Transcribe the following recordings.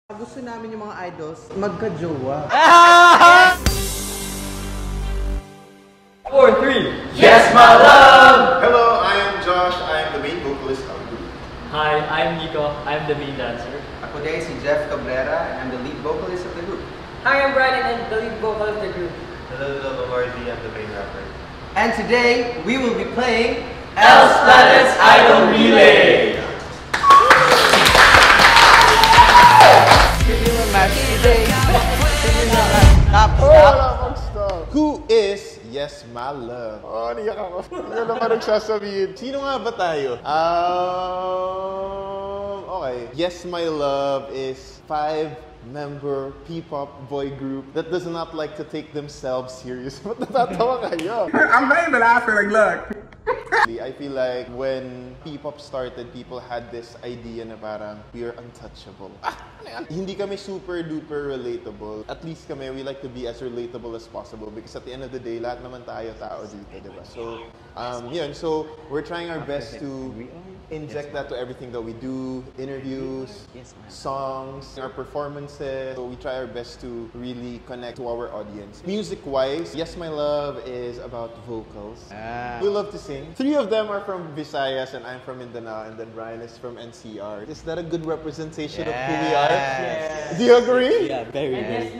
Gusto namin yung mga idols magka-jowa. 4, 3. Yes, my love! Hello, I am Josh. I am the main vocalist of the group. Hi, I'm Nico. I'm the main dancer. Ako din si Jeff Cabrera and I'm the lead vocalist of the group. Hi, I'm Brandon and the lead vocal of the group. Hello, Marty. I'm the main rapper. And today, we will be playing Els Planets Idol Relay! Who is Yes, My Love? Oh, niyak ako. Ano naman nagsasabihin? Sino nga ba tayo? Okay. Yes, My Love is 5-member P-pop boy group that does not like to take themselves serious. Ba't natatawa kayo? I'm not even laughing, like, look. I feel like when P-pop started, people had this idea na parang we're untouchable. Hindi kami super duper relatable. At least kami, we like to be as relatable as possible because at the end of the day, lahat naman tayo tao dito, diba? So, yun. So, we're trying our best to inject that to everything that we do, interviews, songs, our performances. So we try our best to really connect to our audience. Music-wise, Yes, My Love is about vocals. We love to sing. 3 of them are from Visayas and I'm from Mindanao and then Brian is from NCR. Is that a good representation of who we are? Yes. Do you agree? Yeah, very good.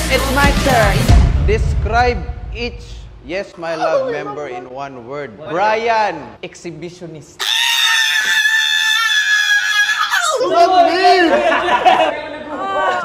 It's my turn. Describe each Yes, My Love member in one word. Brian, exhibitionist.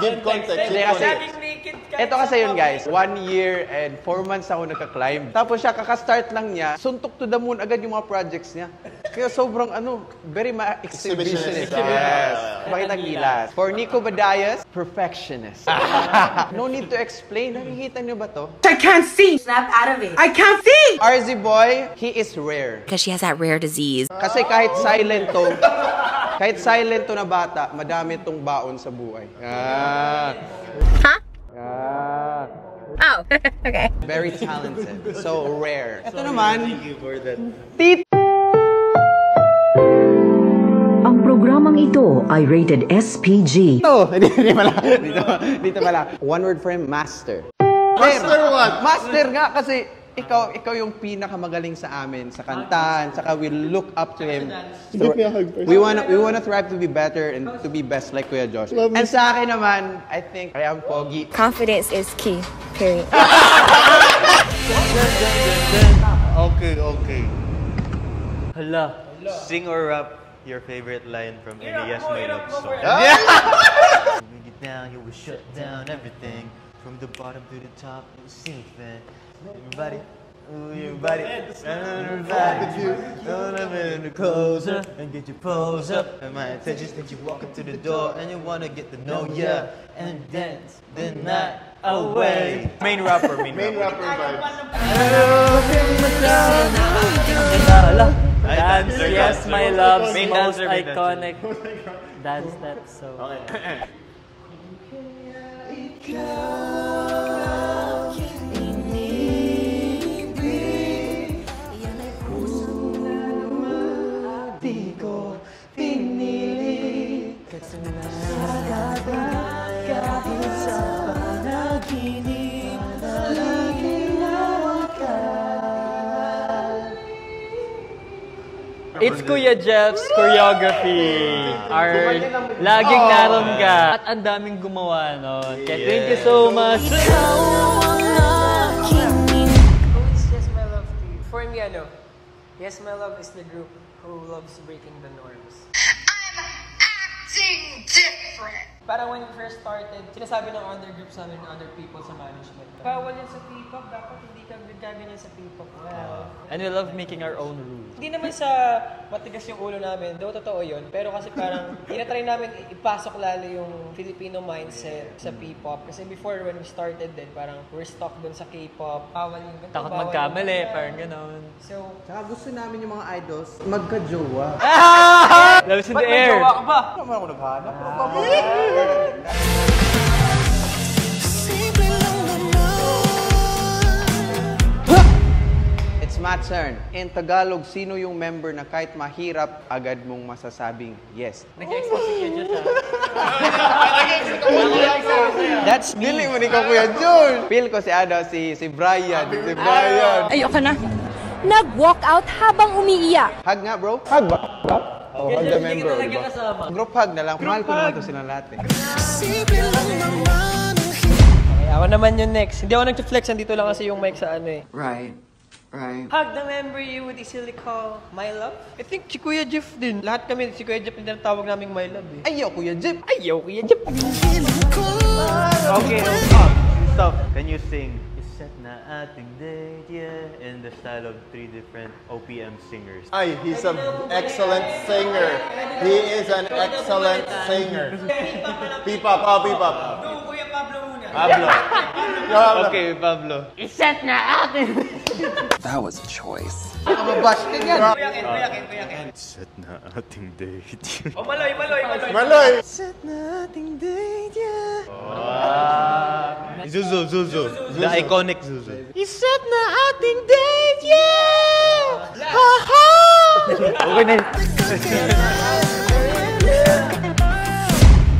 Give context. Hindi kasi, ito kasi yun guys, 1 year and 4 months ako nagka-climb. Tapos siya, kaka-start lang niya, suntok to the moon agad yung mga projects niya. Kaya sobrang very exhibitionist. Yes. Pakitang gilas. For Nico Badayas, perfectionist. No need to explain. Nakikita niyo ba to? I can't see. Snap out of it. I can't see. RZ Boy, he is rare. Because she has that rare disease. Kasi kahit silent to na bata, madami tong baon sa buhay. Huh? Oh, okay. Very talented. So rare. Ito naman, Ang programang ito ay rated SPG. Dito pala. One word for him, master. Master what? Master nga kasi ikaw yung pinakamagaling sa amin sa kantahan, saka we look up to him. We wanna thrive to be better and to be best like Kuya Josh. And sa akin naman, I think I am pogi. Confidence is key, period. Okay. Hala. Sing or rap your favorite line from any Yes, My Love song. When you down, you will shut down everything. From the bottom to the top, it was something. Everybody, closer and get your pose up. And my attention's that you walk up to the door and you wanna get to know ya and dance the night away. Main rapper vibes. Dance, Yes, My Love's Main most dancer, main dancer. iconic dance step. So, it's Kuya Jeff's choreography. Our laging narongga. At ang daming gumawa nun. Kaya thank you so much. Who is Yes, My Love to you? For me, Yes, My Love is the group who loves breaking the norms. I'm acting different. Parang when we first started, sinasabi ng other groups namin, other people sa management, bawal yan sa P-pop, dapat hindi ka gaganyan sa P-pop. Well, And we love making our own rules. hindi naman sa matigas yung ulo namin, though totoo yun, pero kasi parang tinatry namin ipasok lalo yung Filipino mindset sa P-pop. Kasi before when we started din, parang we're stuck dun sa K-pop, bawal yung ganito, Takot bawal magkamali, yung parang gano'n. So, Saka gusto namin yung mga idols magka-jowa. Loves in ba't the may air. jowa ka ba? Naman ako naghanap. It's my turn. In Tagalog, sino yung member na kahit mahirap, agad mong masasabing yes? Nag-expose si Kuya Josh, That's me. Dili mo ni ko Kuya Jun. Feel ko si Brian. Si Brian. Ayoko na. Nag-walk out habang umiiyak. Hug nga, bro. Hug ba? Oh, hug the member. Talaga kasama. Group hug na lang. Mahal ko naman to silang lahat eh. Okay, ako naman yung next. Hindi ako nag-flex. Nandito lang kasi yung mic sa ano eh. Right. Hug the member you would easily call my love. I think si Kuya Jeff din. Lahat kami, si Kuya Jeff din ang tawag naming my love eh. Ayaw, Kuya Jeep. Ayaw, Kuya Jeff. Okay, stop. Can you sing Iset na ating date, yeah, in the style of 3 different OPM singers? Ay, he's an excellent singer. He is an excellent singer. P-pop, P-pop. Kuya Pablo muna. Pablo. Okay, Pablo. That was a choice. Mabash ka yan. Kuya Ken. Iset na ating date. Oh, Maloy. Maloy! Zuzu. The iconic Zuzu. Iset na ating date, yeah! Ha-ha! Okay na.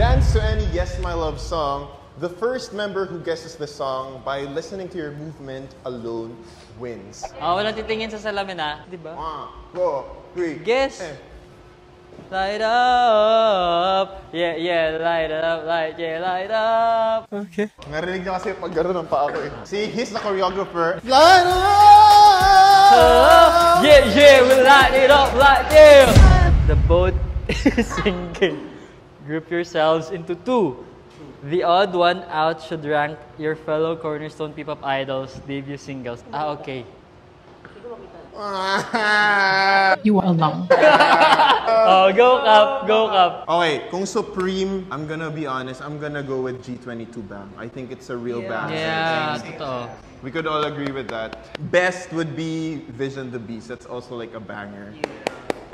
Dance to any Yes My Love song. The first member who guesses the song by listening to your movement alone wins. Walang titingin sa salamin di ba? 1, 2, 3. Guess. Light up. Yeah, light up, light up. Okay. Narinig niya kasi pag gano'n ang paa ko eh. See, he's the choreographer. Light up! Yeah, we light it up like yeah. The boat is sinking. Group yourselves into 2. The odd one out should rank your fellow Cornerstone P-pop idols' debut singles. Okay. You are alone. Go Cap. Okay, kung Supreme, I'm gonna be honest, I'm gonna go with G22 Bang. I think it's a real bang. Yeah, totoo. We could all agree with that. Best would be Vision the Beast. That's also like a banger.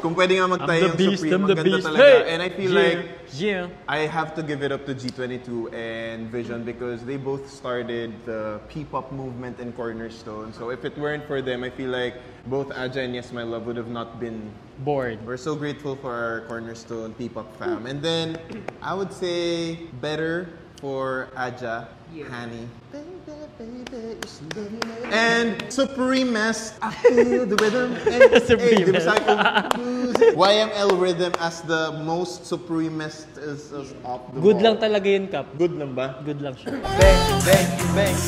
Kung pwede nga magtayo yung Supreme, ang ganda talaga. Hey! And I feel like Yeah. I have to give it up to G22 and Vision because they both started the P-pop movement in Cornerstone. So if it weren't for them, I feel like both Aja and Yes My Love would have not been Bored. We're so grateful for our Cornerstone P-pop fam. And then I would say better for Aja, Hani. And Supremest, I feel the rhythm. And Supremest. YML Rhythm as the most Supremest is off the Good wall. lang talaga yun, Cap. Good lang ba? Good lang siya. Bang.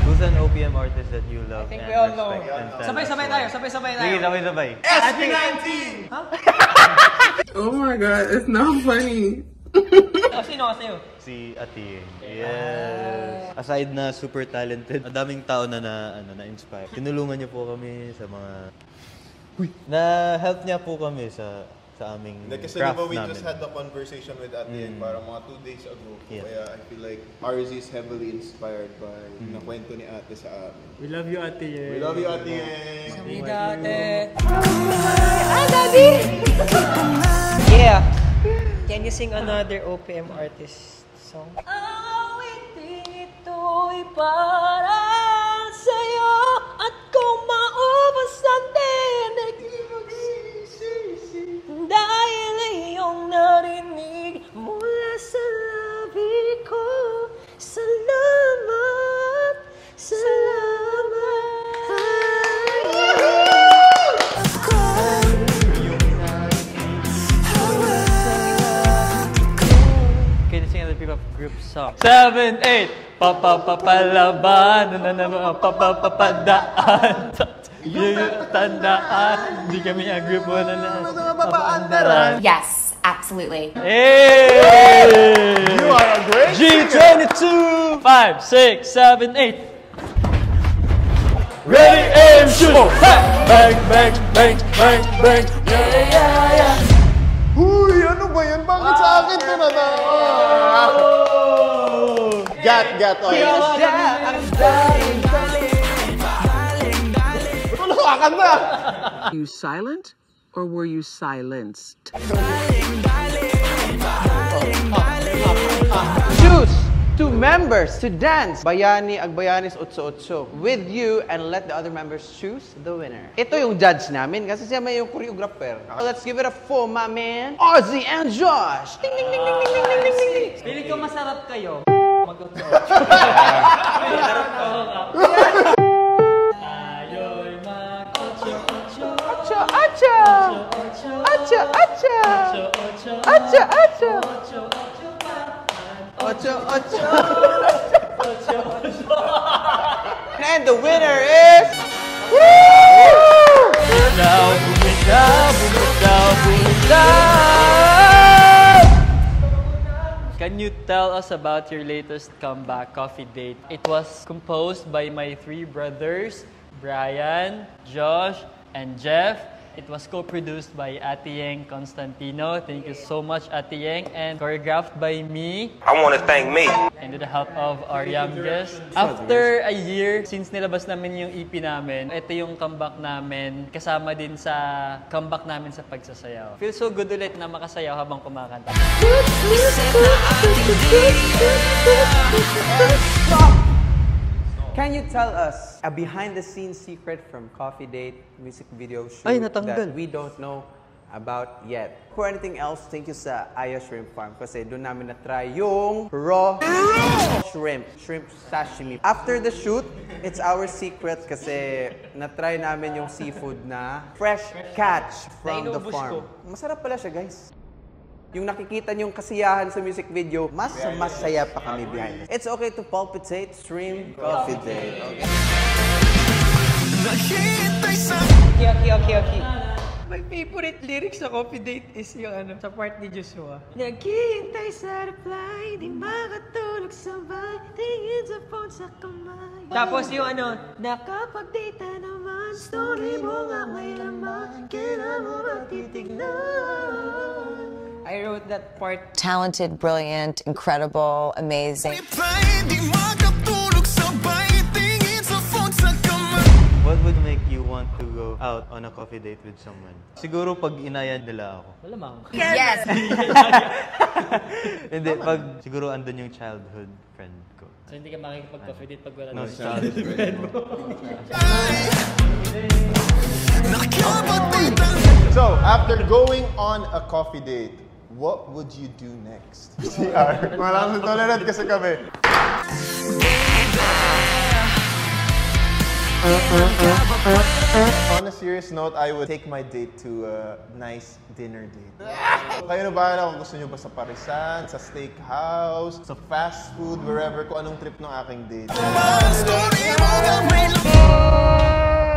Who's an OPM artist that you love I think and we all know. respect and stand Sabay-sabay up tayo, for? sabay-sabay tayo. Sige, sabay-sabay. Oh my god, it's not funny. Sino? Si Ati. Yes. Aside na super talented, madaming tao na na-inspire. Tinulungan niyo po kami sa mga... Na-help niya po kami sa aming Kasi craft diba we namin. just had the conversation with Ate parang mga 2 days ago. Yeah. Kaya I feel like RZ is heavily inspired by nakwento ni Ate sa amin. We love you, Ate. We love you, Ate. Yeah. Can you sing another OPM artist song? Awitin ito'y para sa'yo at kung maubos ang tinig dahil iyong narinig mula sa labi ko. Salamat. Can you sing the P-pop group song? 7, 8. Papapapalaban. Papapapadaan. Tandaan. Hindi kami ang grupo na papaandaran. Yes, absolutely. Hey! You are a great G22! 5, 6, 7, 8. Ready, aim, shoot! Hey! Bang, bang, bang, bang, bang. Yeah. Uy, ano ba yan? Bakit sa akin ito na na? Gat, oy. Tulungan na! You silent or were you silenced? Choose to members to dance Bayani Agbayanis Otso with you and let the other members choose the winner. Ito yung judge namin kasi siya may yung choreographer. So let's give it a for my man, Ozzy and Josh. Ding, ding, ding, ding, ding, ding, ding, ding, ding. Feeling ko masarap kayo. Mag-otso. Tayo'y mag-otso-otso. Acha, acha! Acha, acha! Acha, acha! Ocho, ocho! And the winner is... Woo! Bumitaw, bumitaw, bumitaw, bumitaw! Can you tell us about your latest comeback, Coffee Date? It was composed by my three brothers, Brian, Josh, and Jeff. It was co-produced by Ate Yeng Constantino. Thank you so much, Ate Yeng. And choreographed by me. I want to thank me. And with the help of our young guest. After a year, since nilabas namin yung EP namin, ito yung comeback namin. Kasama din sa comeback namin sa pagsasayaw. Feels so good ulit na makasayaw habang kumakanta. Can you tell us a behind-the-scenes secret from Coffee Date music video shoot Ay, natanggal. that we don't know about yet? For anything else, thank you sa Aya Shrimp Farm kasi doon namin na-try yung raw shrimp sashimi. After the shoot, it's our secret kasi na-try namin yung seafood na fresh catch from the farm. Masarap pala siya, guys. Yung nakikita niyong kasiyahan sa music video, mas masaya pa kami behind it. It's okay to palpitate, stream, Coffee Date. Okay. My favorite lyrics sa Coffee Date is yung sa part ni Joshua. Naghihintay sa reply, di makatulog sabay, tingin sa phone sa kamay. Tapos yung nakapag-date naman, story mo nga may laman, kailan mo ba titignan? I wrote that part. Talented, brilliant, incredible, amazing. What would make you want to go out on a coffee date with someone? Siguro pag inayan nila ako. Malamang. Yes! Hindi, pag siguro andun yung childhood friend ko. So hindi ka makikipag-coffee date pag wala No, na childhood friend mo. So, after going on a coffee date, what would you do next? CR. Malang tolerant kasi kami. On a serious note, I would take my date to a nice dinner date. Kayo na bahala kung gusto nyo ba sa Parisan, sa steakhouse, sa fast food, wherever, kung anong trip ng aking date.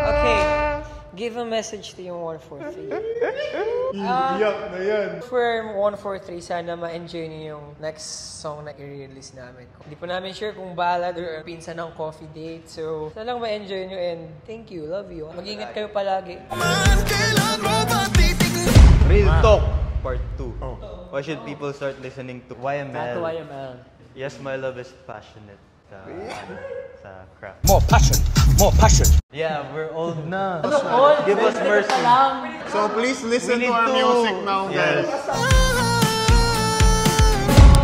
Okay, give a message to yung 143. Iyak na yan. For 143, sana ma-enjoy niyo yung next song na i-release namin. Hindi po namin sure kung ballad or pinsan ng Coffee Date. So, sana lang ma-enjoy niyo and thank you, love you. Mag-ingat kayo palagi. Real Talk Part 2. Why should people start listening to YML? Not to YML. Yes, my love is passionate. Sa craft. More passion. Yeah, we're old na. Old? Give us mercy. So please listen to our music now, guys.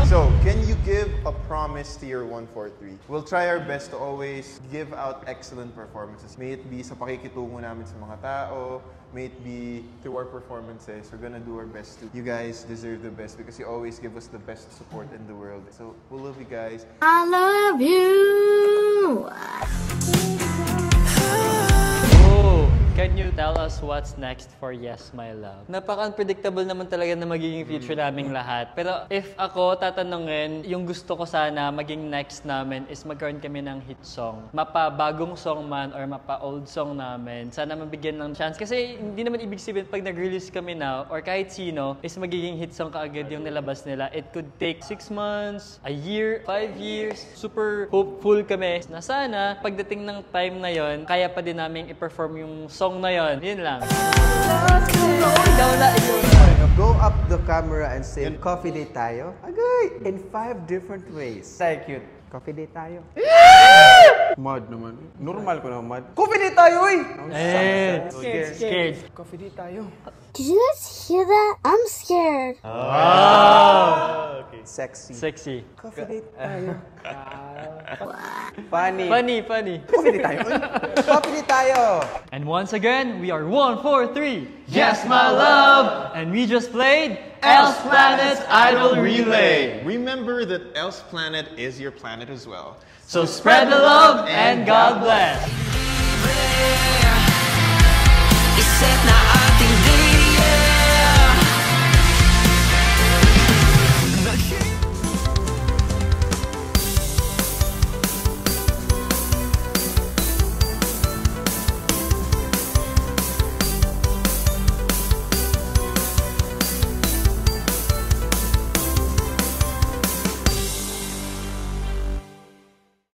So, can you give a promise to your 143? We'll try our best to always give out excellent performances. May it be sa pakikitungo namin sa mga tao, may it be through our performances. We're gonna do our best to. You guys deserve the best because you always give us the best support in the world. So, we'll love you guys. I love you. Can you tell us what's next for Yes, My Love? Napaka-unpredictable naman talaga na magiging future naming lahat. Pero if ako tatanungin, yung gusto ko sana maging next namin is magkaroon kami ng hit song. Mapa-bagong song man or mapa-old song namin. Sana mabigyan ng chance. Kasi hindi naman ibig sabihin pag nag-release kami now or kahit sino is magiging hit song kaagad yung nilabas nila. It could take 6 months, a year, 5 years. Super hopeful kami na sana pagdating ng time na yon kaya pa din namin i-perform yung song na yon. Yun lang. Go up the camera and say, Coffee Date tayo? Agay! In 5 different ways. Say cute. Coffee Date tayo? Mad naman. Normal ko na mad. Coffee Date tayo, uy! Scared. Coffee Date tayo. Did you guys hear that? I'm scared. Okay. sexy. Sexy. Coffee date tayo. Funny. Funny. Coffee date tayo. Coffee date tayo. And once again, we are 1, 4, 3. Yes, my love! And we just played Else Planet's Idol Relay. Remember that Else Planet is your planet as well. So spread the love and God bless.